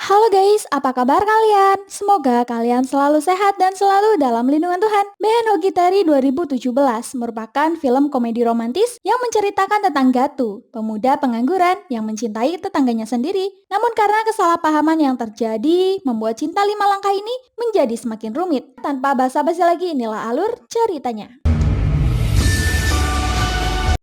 Halo guys, apa kabar kalian? Semoga kalian selalu sehat dan selalu dalam lindungan Tuhan. Ben Hogitari 2017 merupakan film komedi romantis yang menceritakan tentang Gatu, pemuda pengangguran yang mencintai tetangganya sendiri. Namun karena kesalahpahaman yang terjadi, membuat cinta 5 langkah ini menjadi semakin rumit. Tanpa basa-basi lagi, inilah alur ceritanya.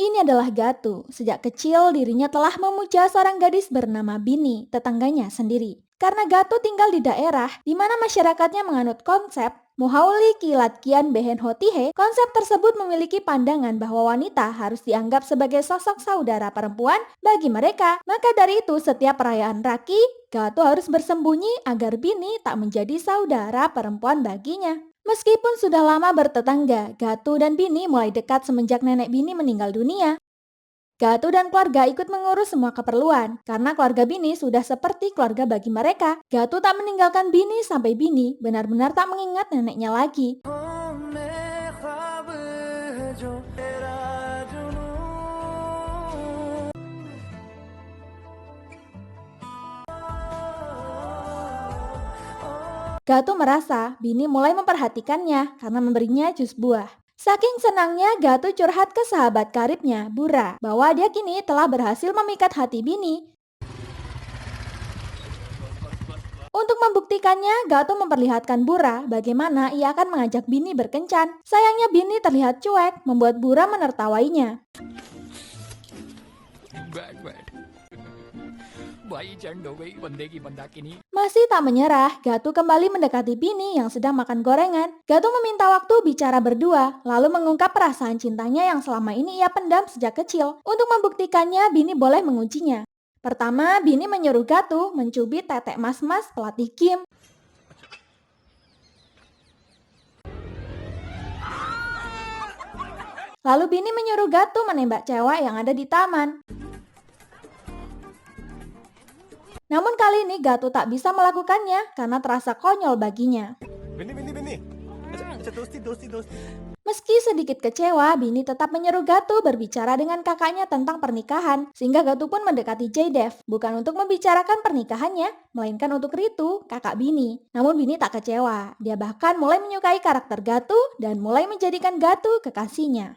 Ini adalah Gatu. Sejak kecil dirinya telah memuja seorang gadis bernama Bini, tetangganya sendiri. Karena Gatu tinggal di daerah di mana masyarakatnya menganut konsep Muhauli Kilat Kian Behen Hotihe, konsep tersebut memiliki pandangan bahwa wanita harus dianggap sebagai sosok saudara perempuan bagi mereka. Maka dari itu setiap perayaan Raki, Gatu harus bersembunyi agar Bini tak menjadi saudara perempuan baginya. Meskipun sudah lama bertetangga, Gatu dan Bini mulai dekat semenjak nenek Bini meninggal dunia. Gatu dan keluarga ikut mengurus semua keperluan, karena keluarga Bini sudah seperti keluarga bagi mereka. Gatu tak meninggalkan Bini sampai Bini benar-benar tak mengingat neneknya lagi. Gatu merasa Bini mulai memperhatikannya karena memberinya jus buah. Saking senangnya Gatu curhat ke sahabat karibnya, Bura, bahwa dia kini telah berhasil memikat hati Bini. Untuk membuktikannya, Gatu memperlihatkan Bura bagaimana ia akan mengajak Bini berkencan. Sayangnya Bini terlihat cuek, membuat Bura menertawainya. Masih tak menyerah, Gatu kembali mendekati Bini yang sedang makan gorengan. Gatu meminta waktu bicara berdua, lalu mengungkap perasaan cintanya yang selama ini ia pendam sejak kecil. Untuk membuktikannya, Bini boleh mengujinya. Pertama, Bini menyuruh Gatu mencubit tetek mas-mas pelatih Kim. Lalu Bini menyuruh Gatu menembak cewek yang ada di taman. Namun kali ini Gatu tak bisa melakukannya karena terasa konyol baginya. Bini. Acha, dosti. Meski sedikit kecewa, Bini tetap menyeru Gatu berbicara dengan kakaknya tentang pernikahan, sehingga Gatu pun mendekati Jaydev, bukan untuk membicarakan pernikahannya, melainkan untuk Ritu, kakak Bini. Namun Bini tak kecewa, dia bahkan mulai menyukai karakter Gatu dan mulai menjadikan Gatu kekasihnya.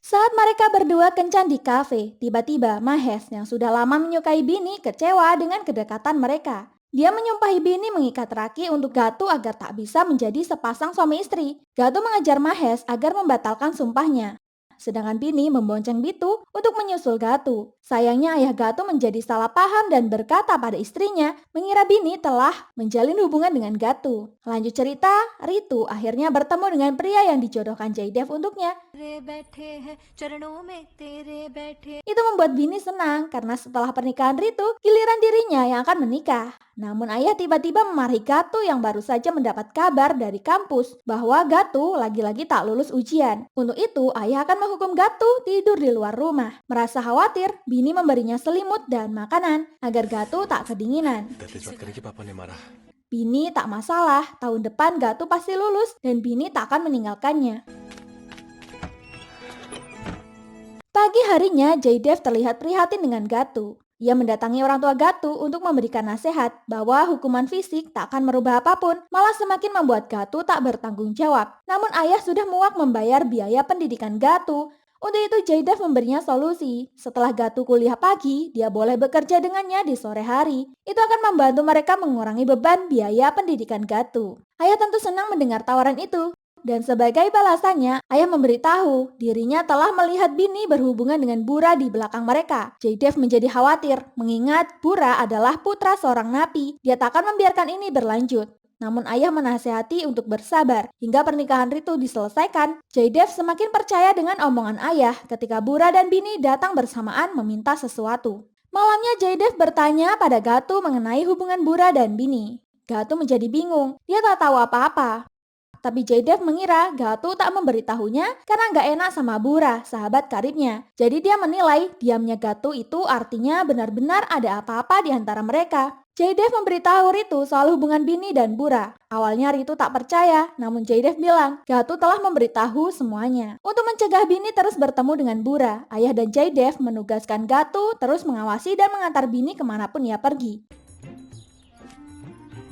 Saat mereka berdua kencan di kafe, tiba-tiba Mahes yang sudah lama menyukai Bini kecewa dengan kedekatan mereka. Dia menyumpahi Bini mengikat Raki untuk Gatu agar tak bisa menjadi sepasang suami istri. Gatu mengajar Mahes agar membatalkan sumpahnya. Sedangkan Bini membonceng Bitu untuk menyusul Gatu. Sayangnya ayah Gatu menjadi salah paham dan berkata pada istrinya mengira Bini telah menjalin hubungan dengan Gatu. Lanjut cerita, Ritu akhirnya bertemu dengan pria yang dijodohkan Jaydev untuknya. Itu membuat Bini senang karena setelah pernikahan Ritu, giliran dirinya yang akan menikah. Namun ayah tiba-tiba memarahi Gatu yang baru saja mendapat kabar dari kampus bahwa Gatu lagi-lagi tak lulus ujian. Untuk itu, ayah akan menghukum Gatu tidur di luar rumah. Merasa khawatir, Bini memberinya selimut dan makanan agar Gatu tak kedinginan. Bini tak masalah, tahun depan Gatu pasti lulus dan Bini tak akan meninggalkannya. Pagi harinya, Jaydev terlihat prihatin dengan Gatu. Ia mendatangi orang tua Gatu untuk memberikan nasihat bahwa hukuman fisik tak akan merubah apapun, malah semakin membuat Gatu tak bertanggung jawab. Namun ayah sudah muak membayar biaya pendidikan Gatu. Untuk itu Jaydev memberinya solusi. Setelah Gatu kuliah pagi, dia boleh bekerja dengannya di sore hari. Itu akan membantu mereka mengurangi beban biaya pendidikan Gatu. Ayah tentu senang mendengar tawaran itu. Dan sebagai balasannya, ayah memberitahu dirinya telah melihat Bini berhubungan dengan Bura di belakang mereka. Jaydev menjadi khawatir, mengingat Bura adalah putra seorang napi. Dia tak akan membiarkan ini berlanjut. Namun ayah menasihati untuk bersabar hingga pernikahan Ritu diselesaikan. Jaydev semakin percaya dengan omongan ayah ketika Bura dan Bini datang bersamaan meminta sesuatu. Malamnya Jaydev bertanya pada Gatu mengenai hubungan Bura dan Bini. Gatu menjadi bingung, dia tak tahu apa-apa. Tapi Jaydev mengira Gatu tak memberitahunya karena nggak enak sama Bura, sahabat karibnya. Jadi dia menilai diamnya Gatu itu artinya benar-benar ada apa-apa di antara mereka. Jaydev memberitahu Ritu soal hubungan Bini dan Bura. Awalnya Ritu tak percaya, namun Jaydev bilang Gatu telah memberitahu semuanya. Untuk mencegah Bini terus bertemu dengan Bura, ayah dan Jaydev menugaskan Gatu terus mengawasi dan mengantar Bini kemanapun ia pergi.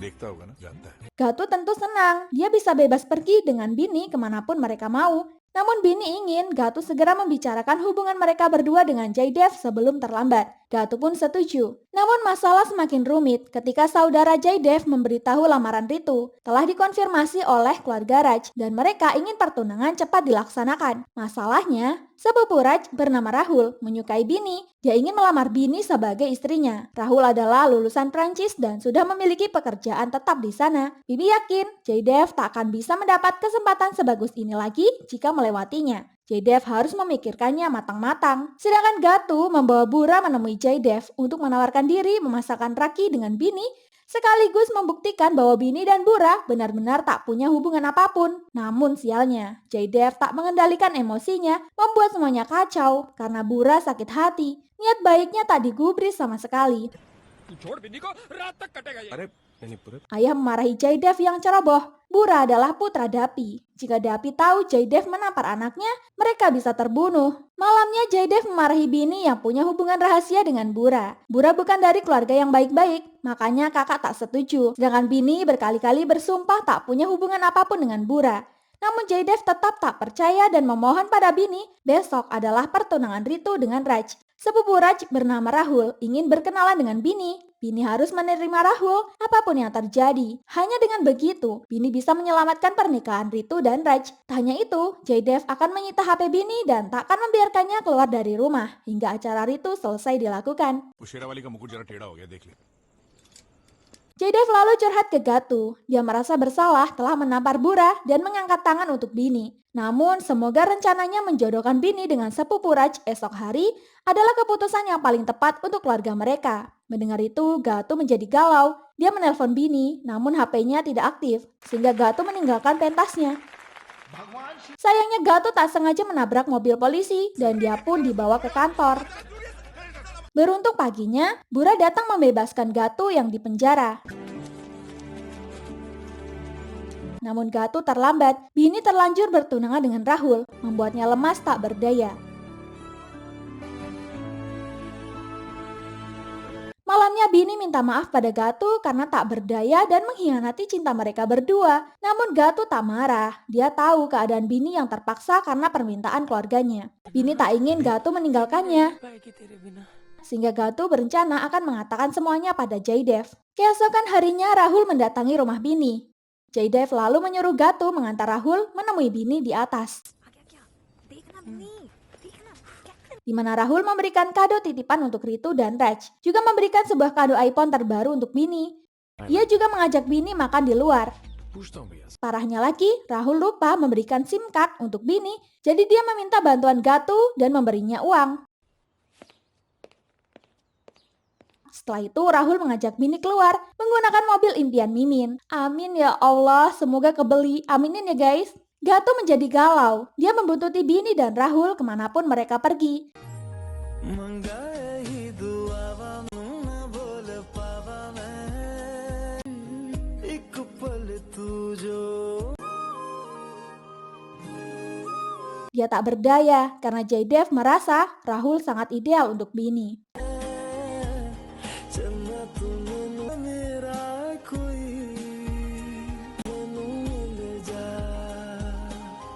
देखता होगा ना जानता है Gatu tentu senang, dia bisa bebas pergi dengan Bini kemanapun mereka mau. Namun Bini ingin Gatu segera membicarakan hubungan mereka berdua dengan Jaydev sebelum terlambat. Gatu pun setuju. Namun masalah semakin rumit ketika saudara Jaydev memberitahu lamaran Ritu telah dikonfirmasi oleh keluarga Raj dan mereka ingin pertunangan cepat dilaksanakan. Masalahnya, sepupu Raj bernama Rahul menyukai Bini. Dia ingin melamar Bini sebagai istrinya. Rahul adalah lulusan Prancis dan sudah memiliki pekerjaan tetap di sana. Bibi yakin Jaydev tak akan bisa mendapat kesempatan sebagus ini lagi jika melewatinya. Jaydev harus memikirkannya matang-matang. Sedangkan Gatu membawa Bura menemui Jaydev untuk menawarkan diri memasakkan Raki dengan Bini, sekaligus membuktikan bahwa Bini dan Bura benar-benar tak punya hubungan apapun. Namun sialnya, Jaydev tak mengendalikan emosinya, membuat semuanya kacau karena Bura sakit hati. Niat baiknya tak digubris sama sekali. अरे नहीं पूरे Ayah memarahi Jaydev yang ceroboh. Bura adalah putra Dapi. Jika Dapi tahu Jaydev menampar anaknya, mereka bisa terbunuh. Malamnya Jaydev memarahi Bini yang punya hubungan rahasia dengan Bura. Bura bukan dari keluarga yang baik-baik, makanya kakak tak setuju. Sedangkan Bini berkali-kali bersumpah tak punya hubungan apapun dengan Bura. Namun Jaydev tetap tak percaya dan memohon pada Bini besok adalah pertunangan Ritu dengan Raj. Sepupu Raj bernama Rahul ingin berkenalan dengan Bini. Bini harus menerima Rahul apapun yang terjadi. Hanya dengan begitu, Bini bisa menyelamatkan pernikahan Ritu dan Raj. Tak hanya itu, Jaydev akan menyita HP Bini dan tak akan membiarkannya keluar dari rumah hingga acara Ritu selesai dilakukan. वो शेरावाली का मुकुट जरा टेढ़ा हो गया देख ले Jaydev lalu curhat ke Gatu. Dia merasa bersalah telah menampar Bura dan mengangkat tangan untuk Bini. Namun, semoga rencananya menjodohkan Bini dengan sepupu Raj esok hari adalah keputusan yang paling tepat untuk keluarga mereka. Mendengar itu, Gatu menjadi galau. Dia menelpon Bini, namun HP-nya tidak aktif, sehingga Gatu meninggalkan pentasnya. Sayangnya Gatu tak sengaja menabrak mobil polisi dan dia pun dibawa ke kantor. Beruntung paginya, Bura datang membebaskan Gatu yang dipenjara. Namun Gatu terlambat. Bini terlanjur bertunangan dengan Rahul, membuatnya lemas tak berdaya. Malamnya Bini minta maaf pada Gatu karena tak berdaya dan mengkhianati cinta mereka berdua. Namun Gatu tak marah. Dia tahu keadaan Bini yang terpaksa karena permintaan keluarganya. Bini tak ingin Gatu meninggalkannya, sehingga Gatu berencana akan mengatakan semuanya pada Jaydev. Keesokan harinya Rahul mendatangi rumah Bini. Jaydev lalu menyuruh Gatu mengantar Rahul menemui Bini di atas, di mana Rahul memberikan kado titipan untuk Ritu dan Raj, juga memberikan sebuah kado iPhone terbaru untuk Bini. Ia juga mengajak Bini makan di luar. पूछता हूँ भैया Parahnya lagi, Rahul lupa memberikan SIM card untuk Bini, jadi dia meminta bantuan Gatu dan memberinya uang. Setelah itu Rahul mengajak Bini keluar menggunakan mobil impian Mimin. Amin ya Allah, semoga kebeli. Aminin ya guys. Gatu menjadi galau. Dia membuntuti Bini dan Rahul kemanapun mereka pergi. Dia tak berdaya karena Jaydev merasa Rahul sangat ideal untuk Bini.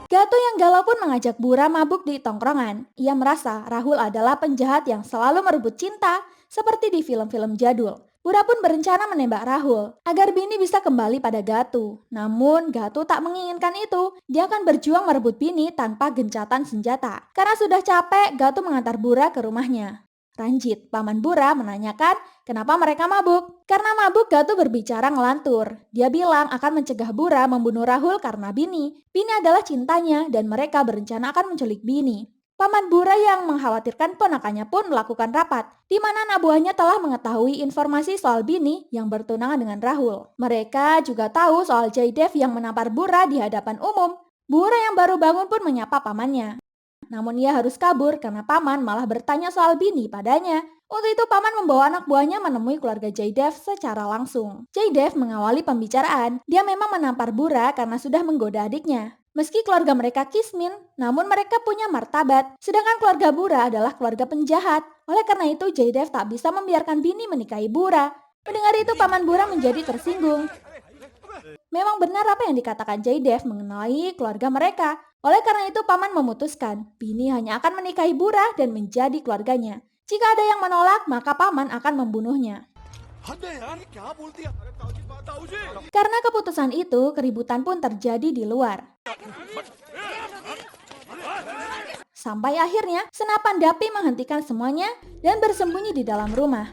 Gatu yang galau pun mengajak Bura mabuk di tongkrongan. Ia merasa Rahul adalah penjahat yang selalu merebut cinta seperti di film-film jadul. Bura pun berencana menembak Rahul agar Bini bisa kembali pada Gatu. Namun Gatu tak menginginkan itu. Dia akan berjuang merebut Bini tanpa gencatan senjata. Karena sudah capek, Gatu mengantar Bura ke rumahnya. Ranjit, paman Bura, menanyakan kenapa mereka mabuk. Karena mabuk, Gatu berbicara ngelantur. Dia bilang akan mencegah Bura membunuh Rahul karena Bini. Bini adalah cintanya dan mereka berencana akan menculik Bini. Paman Bura yang mengkhawatirkan ponakannya pun melakukan rapat, di mana anak buahnya telah mengetahui informasi soal Bini yang bertunangan dengan Rahul. Mereka juga tahu soal Jaidev yang menampar Bura di hadapan umum. Bura yang baru bangun pun menyapa pamannya. Namun ia harus kabur karena paman malah bertanya soal Bini padanya. Untuk itu paman membawa anak buahnya menemui keluarga Jaidev secara langsung. Jaidev mengawali pembicaraan. Dia memang menampar Bura karena sudah menggoda adiknya. Meski keluarga mereka kismin, namun mereka punya martabat. Sedangkan keluarga Bura adalah keluarga penjahat. Oleh karena itu Jaidev tak bisa membiarkan Bini menikahi Bura. Mendengar itu paman Bura menjadi tersinggung. Memang benar apa yang dikatakan Jaidev mengenai keluarga mereka. Oleh karena itu paman memutuskan Bini hanya akan menikahi Bura dan menjadi keluarganya. Jika ada yang menolak, maka paman akan membunuhnya. Karena keputusan itu, keributan pun terjadi di luar. Sampai akhirnya, senapan Dapi menghentikan semuanya dan bersembunyi di dalam rumah.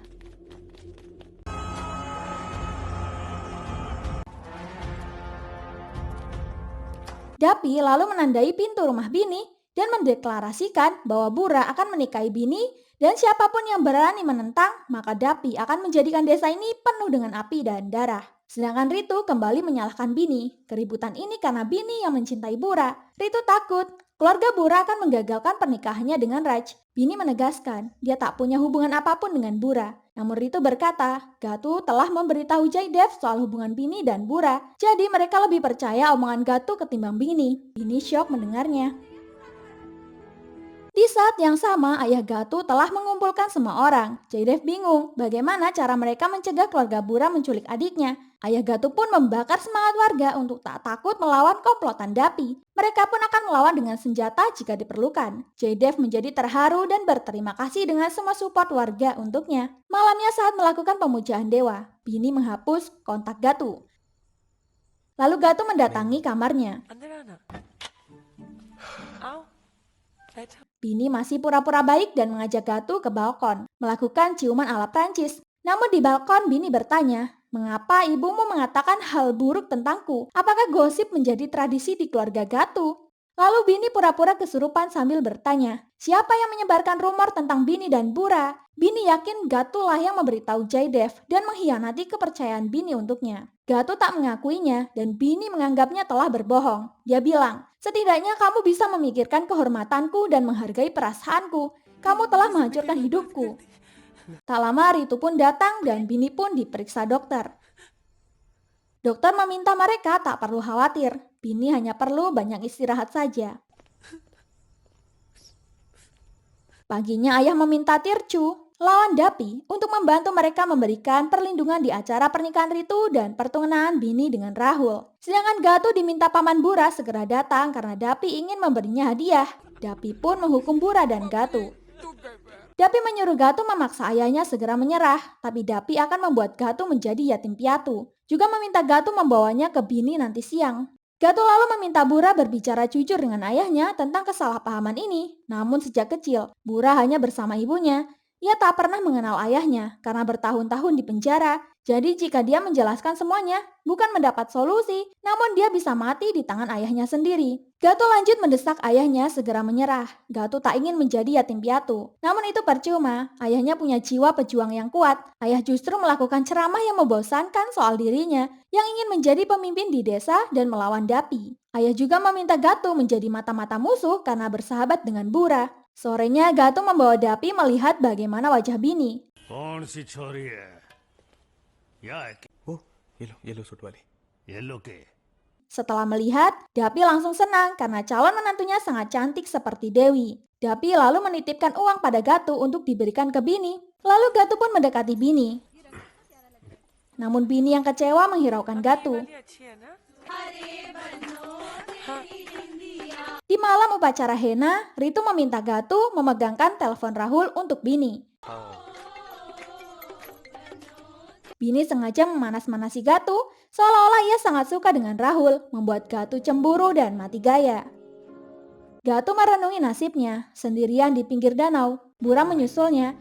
Dapi lalu menandai pintu rumah Bini dan mendeklarasikan bahwa Bura akan menikahi Bini dan siapapun yang berani menentang, maka Dapi akan menjadikan desa ini penuh dengan api dan darah. Sedangkan Ritu kembali menyalahkan Bini. Keributan ini karena Bini yang mencintai Bura. Ritu takut keluarga Bura akan menggagalkan pernikahannya dengan Raj. Bini menegaskan dia tak punya hubungan apapun dengan Bura. Namun Ritu berkata, Gatu telah memberitahu Jaidev soal hubungan Bini dan Bura. Jadi mereka lebih percaya omongan Gatu ketimbang Bini. Bini syok mendengarnya. Di saat yang sama, ayah Gatu telah mengumpulkan semua orang. Jaidev bingung bagaimana cara mereka mencegah keluarga Bura menculik adiknya. Ayah Gatu pun membakar semangat warga untuk tak takut melawan komplotan Dapi. Mereka pun akan melawan dengan senjata jika diperlukan. Jaidev menjadi terharu dan berterima kasih dengan semua support warga untuknya. Malamnya saat melakukan pemujaan dewa, Bini menghapus kontak Gatu. Lalu Gatu mendatangi kamarnya. Bini masih pura-pura baik dan mengajak Gatu ke balkon, melakukan ciuman ala Prancis. Namun di balkon Bini bertanya, mengapa ibumu mengatakan hal buruk tentangku? Apakah gosip menjadi tradisi di keluarga Gatu? Lalu Bini pura-pura kesurupan sambil bertanya, siapa yang menyebarkan rumor tentang Bini dan Bura? Bini yakin Gatu lah yang memberitahu Jaidev dan mengkhianati kepercayaan Bini untuknya. Gatu tak mengakuinya dan Bini menganggapnya telah berbohong. Dia bilang, setidaknya kamu bisa memikirkan kehormatanku dan menghargai perasaanku. Kamu telah menghancurkan hidupku. Tak lama Ritu pun datang dan Bini pun diperiksa dokter. Dokter meminta mereka tak perlu khawatir. Bini hanya perlu banyak istirahat saja. Paginya ayah meminta Tircu, lawan Dapi, untuk membantu mereka memberikan perlindungan di acara pernikahan Ritu dan pertunangan Bini dengan Rahul. Sedangkan Gatu diminta paman Bura segera datang karena Dapi ingin memberinya hadiah. Dapi pun menghukum Bura dan Gatu. Dapi menyuruh Gatu memaksa ayahnya segera menyerah, tapi Dapi akan membuat Gatu menjadi yatim piatu. Juga meminta Gatu membawanya ke Bini nanti siang. Gatu lalu meminta Bura berbicara jujur dengan ayahnya tentang kesalahpahaman ini. Namun sejak kecil, Bura hanya bersama ibunya. Ia tak pernah mengenal ayahnya karena bertahun-tahun di penjara. Jadi jika dia menjelaskan semuanya, bukan mendapat solusi, namun dia bisa mati di tangan ayahnya sendiri. Gatu lanjut mendesak ayahnya segera menyerah. Gatu tak ingin menjadi yatim piatu. Namun itu percuma, ayahnya punya jiwa pejuang yang kuat. Ayah justru melakukan ceramah yang membosankan soal dirinya, yang ingin menjadi pemimpin di desa dan melawan Dapi. Ayah juga meminta Gatu menjadi mata-mata musuh karena bersahabat dengan Bura. Sorenya Gatu membawa Dapi melihat bagaimana wajah Bini. कौन सी छोरी है या ओ ये लो सूट वाली ये लो के Setelah melihat, Dapi langsung senang karena calon menantunya sangat cantik seperti Dewi. Dapi lalu menitipkan uang pada Gatu untuk diberikan ke Bini. Lalu Gatu pun mendekati Bini. Namun Bini yang kecewa menghiraukan Gatu. Di malam upacara henna, Ritu meminta Gatu memegangkan telepon Rahul untuk Bini. Bini sengaja memanas-manasi Gatu, seolah-olah ia sangat suka dengan Rahul, membuat Gatu cemburu dan mati gaya. Gatu merenungi nasibnya, sendirian di pinggir danau. Bura menyusulnya,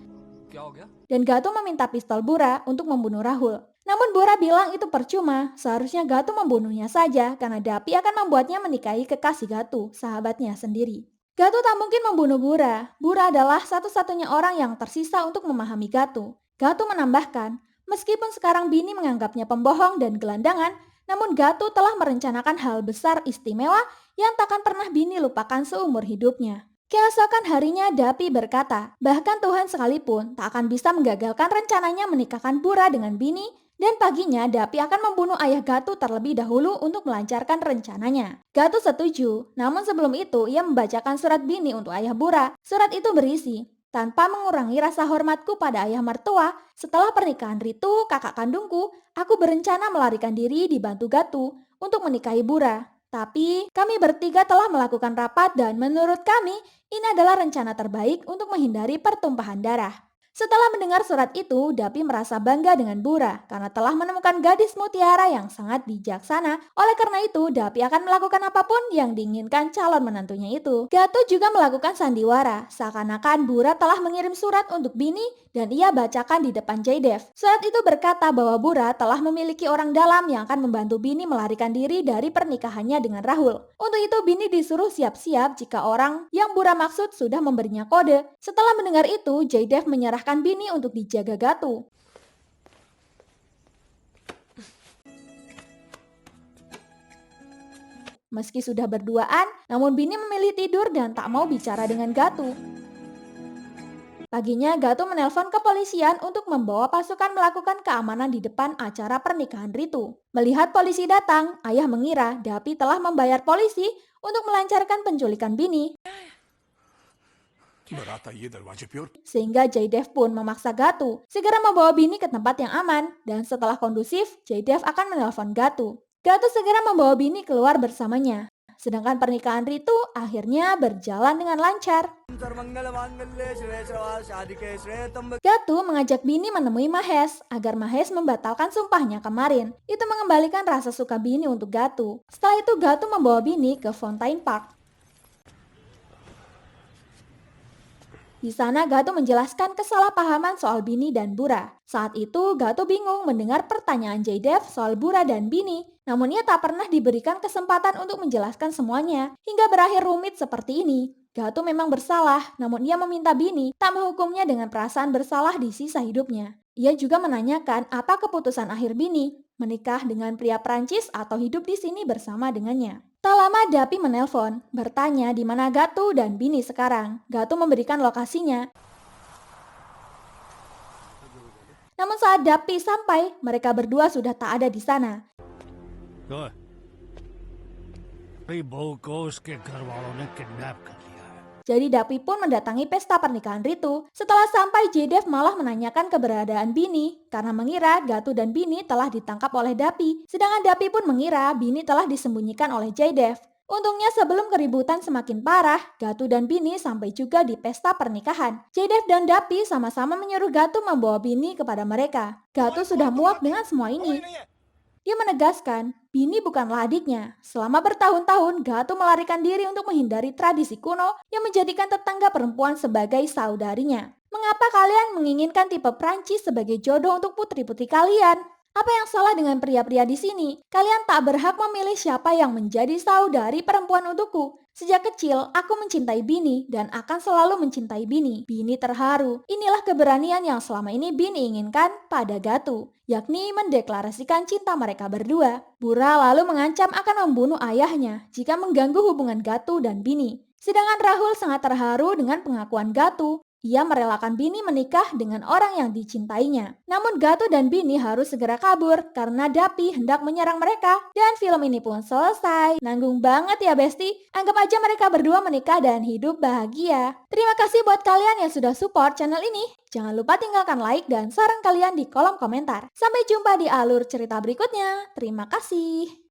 dan Gatu meminta pistol Bura untuk membunuh Rahul. Namun Bura bilang itu percuma, seharusnya Gatu membunuhnya saja karena Dapi akan membuatnya menikahi kekasih Gatu, sahabatnya sendiri. Gatu tak mungkin membunuh Bura. Bura adalah satu-satunya orang yang tersisa untuk memahami Gatu. Gatu menambahkan, meskipun sekarang Bini menganggapnya pembohong dan gelandangan, namun Gatu telah merencanakan hal besar istimewa yang takkan pernah Bini lupakan seumur hidupnya. Keesokan harinya Dapi berkata, bahkan Tuhan sekalipun tak akan bisa menggagalkan rencananya menikahkan Bura dengan Bini, dan paginya Dapi akan membunuh ayah Gatu terlebih dahulu untuk melancarkan rencananya. Gatu setuju, namun sebelum itu ia membacakan surat Bini untuk ayah Bura. Surat itu berisi, tanpa mengurangi rasa hormatku pada ayah mertua, setelah pernikahan Ritu, kakak kandungku, aku berencana melarikan diri dibantu Gatu untuk menikahi Bura. Tapi kami bertiga telah melakukan rapat dan menurut kami ini adalah rencana terbaik untuk menghindari pertumpahan darah. Setelah mendengar surat itu, Dapi merasa bangga dengan Bura karena telah menemukan gadis mutiara yang sangat bijaksana. Oleh karena itu, Dapi akan melakukan apapun yang diinginkan calon menantunya itu. Gatu juga melakukan sandiwara, seakan-akan Bura telah mengirim surat untuk Bini dan ia bacakan di depan Jaydev. Surat itu berkata bahwa Bura telah memiliki orang dalam yang akan membantu Bini melarikan diri dari pernikahannya dengan Rahul. Untuk itu Bini disuruh siap-siap jika orang yang Bura maksud sudah memberinya kode. Setelah mendengar itu, Jaydev menyerahkan Bini untuk dijaga Gatu. Meski sudah berduaan, namun Bini memilih tidur dan tak mau bicara dengan Gatu. Paginya Gatu menelpon kepolisian untuk membawa pasukan melakukan keamanan di depan acara pernikahan Ritu. Melihat polisi datang, ayah mengira Dapi telah membayar polisi untuk melancarkan penculikan Bini. Sehingga Jaydev pun memaksa Gatu segera membawa Bini ke tempat yang aman dan setelah kondusif, Jaydev akan menelpon Gatu. Gatu segera membawa Bini keluar bersamanya. Sedangkan pernikahan Ritu akhirnya berjalan dengan lancar. Gatu mengajak Bini menemui Mahes agar Mahes membatalkan sumpahnya kemarin. Itu mengembalikan rasa suka Bini untuk Gatu. Setelah itu Gatu membawa Bini ke Fontaine Park. Di sana Gatu menjelaskan kesalahpahaman soal Bini dan Bura. Saat itu Gatu bingung mendengar pertanyaan Jaydev soal Bura dan Bini. Namun ia tak pernah diberikan kesempatan untuk menjelaskan semuanya hingga berakhir rumit seperti ini. Gatu memang bersalah, namun ia meminta Bini tak menghukumnya dengan perasaan bersalah di sisa hidupnya. Ia juga menanyakan apa keputusan akhir Bini, menikah dengan pria Prancis atau hidup di sini bersama dengannya. Tak lama Dapi menelpon, bertanya di mana Gatu dan Bini sekarang. Gatu memberikan lokasinya. Namun saat Dapi sampai, mereka berdua sudah tak ada di sana. Jadi Dapi pun mendatangi pesta pernikahan Ritu. Setelah sampai, Jaydev malah menanyakan keberadaan Bini karena mengira Gatu dan Bini telah ditangkap oleh Dapi. Sedangkan Dapi pun mengira Bini telah disembunyikan oleh Jaydev. Untungnya sebelum keributan semakin parah, Gatu dan Bini sampai juga di pesta pernikahan. Jaydev dan Dapi sama-sama menyuruh Gatu membawa Bini kepada mereka. Gatu sudah muak dengan semua ini. Dia menegaskan, Bini bukanlah adiknya. Selama bertahun-tahun, Gatu melarikan diri untuk menghindari tradisi kuno yang menjadikan tetangga perempuan sebagai saudarinya. Mengapa kalian menginginkan tipe Prancis sebagai jodoh untuk putri-putri kalian? Apa yang salah dengan pria-pria di sini? Kalian tak berhak memilih siapa yang menjadi saudari perempuan untukku. Sejak kecil, aku mencintai Bini dan akan selalu mencintai Bini. Bini terharu. Inilah keberanian yang selama ini Bini inginkan pada Gatu, yakni mendeklarasikan cinta mereka berdua. Bura lalu mengancam akan membunuh ayahnya jika mengganggu hubungan Gatu dan Bini. Sedangkan Rahul sangat terharu dengan pengakuan Gatu. Ia merelakan Bini menikah dengan orang yang dicintainya. Namun Gatu dan Bini harus segera kabur karena Dapi hendak menyerang mereka. Dan film ini pun selesai. Nanggung banget ya Besti. Anggap aja mereka berdua menikah dan hidup bahagia. Terima kasih buat kalian yang sudah support channel ini. Jangan lupa tinggalkan like dan saran kalian di kolom komentar. Sampai jumpa di alur cerita berikutnya. Terima kasih.